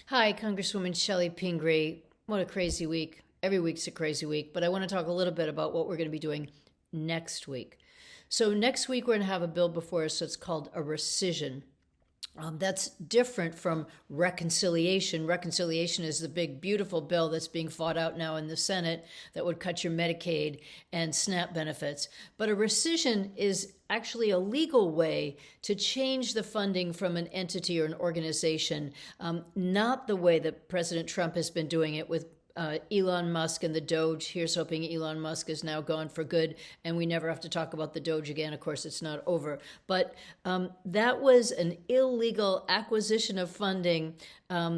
Hi, Congresswoman Shelley Pingree. What a crazy week. Every week's a crazy week, but I want to talk a little bit about what we're going to be doing next week. So next week, we're going to have a bill before us that's called a rescission. That's different from reconciliation. Reconciliation is the big, beautiful bill that's being fought out now in the Senate that would cut your Medicaid and SNAP benefits. But a rescission is actually a legal way to change the funding from an entity or an organization, not the way that President Trump has been doing it with Elon Musk and the Doge. Here's hoping Elon Musk is now gone for good and we never have to talk about the Doge again. Of course, it's not over. But that was an illegal acquisition of funding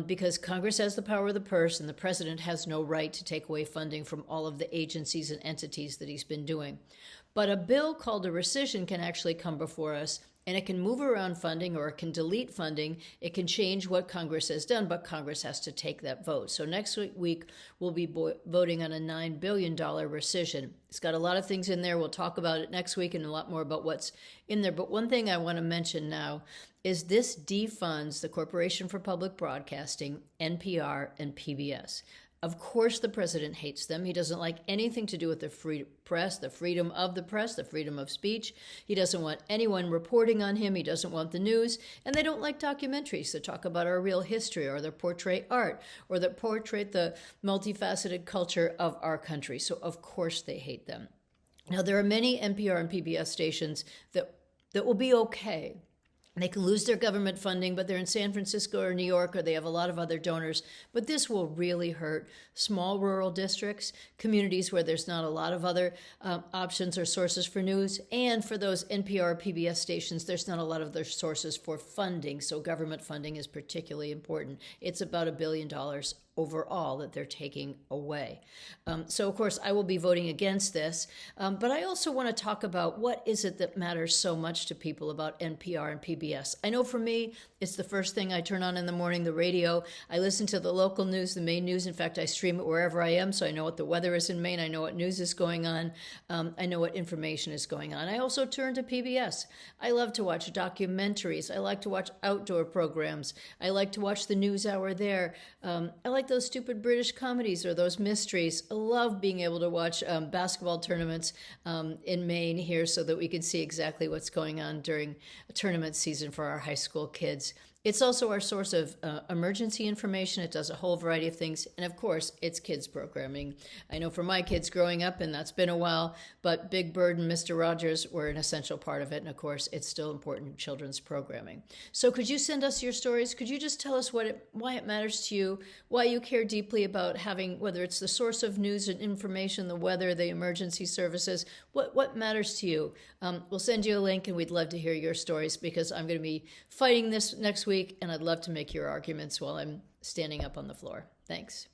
because Congress has the power of the purse and the president has no right to take away funding from all of the agencies and entities that he's been doing. But a bill called a rescission can actually come before us, and it can move around funding or it can delete funding. It can change what Congress has done, but Congress has to take that vote. So next week, we'll be voting on a $9 billion rescission. It's got a lot of things in there. We'll talk about it next week and a lot more about what's in there. But one thing I want to mention now is this defunds the Corporation for Public Broadcasting, NPR, and PBS. Of course, the president hates them. He doesn't like anything to do with the free press, the freedom of the press, the freedom of speech. He doesn't want anyone reporting on him. He doesn't want the news. And they don't like documentaries that talk about our real history or that portray art or that portray the multifaceted culture of our country. So, of course, they hate them. Now, there are many NPR and PBS stations that will be okay. They can lose their government funding, but they're in San Francisco or New York, or they have a lot of other donors. But this will really hurt small rural districts, communities where there's not a lot of other options or sources for news. And for those NPR or PBS stations, there's not a lot of their sources for funding. So government funding is particularly important. It's about $1 billion overall that they're taking away. So, of course, I will be voting against this. But I also want to talk about what is it that matters so much to people about NPR and PBS. I know for me, it's the first thing I turn on in the morning, the radio. I listen to the local news, the Maine news. In fact, I stream it wherever I am, so I know what the weather is in Maine. I know what news is going on. I know what information is going on. I also turn to PBS. I love to watch documentaries. I like to watch outdoor programs. I like to watch the news hour there. I like those stupid British comedies or those mysteries. I love being able to watch basketball tournaments in Maine here so that we can see exactly what's going on during a tournament season for our high school kids. It's also our source of emergency information. It does a whole variety of things. And of course, it's kids programming. I know for my kids growing up, and that's been a while, but Big Bird and Mr. Rogers were an essential part of it. And of course, it's still important children's programming. So could you send us your stories? Could you just tell us why it matters to you, why you care deeply about having, whether it's the source of news and information, the weather, the emergency services, what matters to you? We'll send you a link and we'd love to hear your stories because I'm going to be fighting this next week and I'd love to make your arguments while I'm standing up on the floor. Thanks.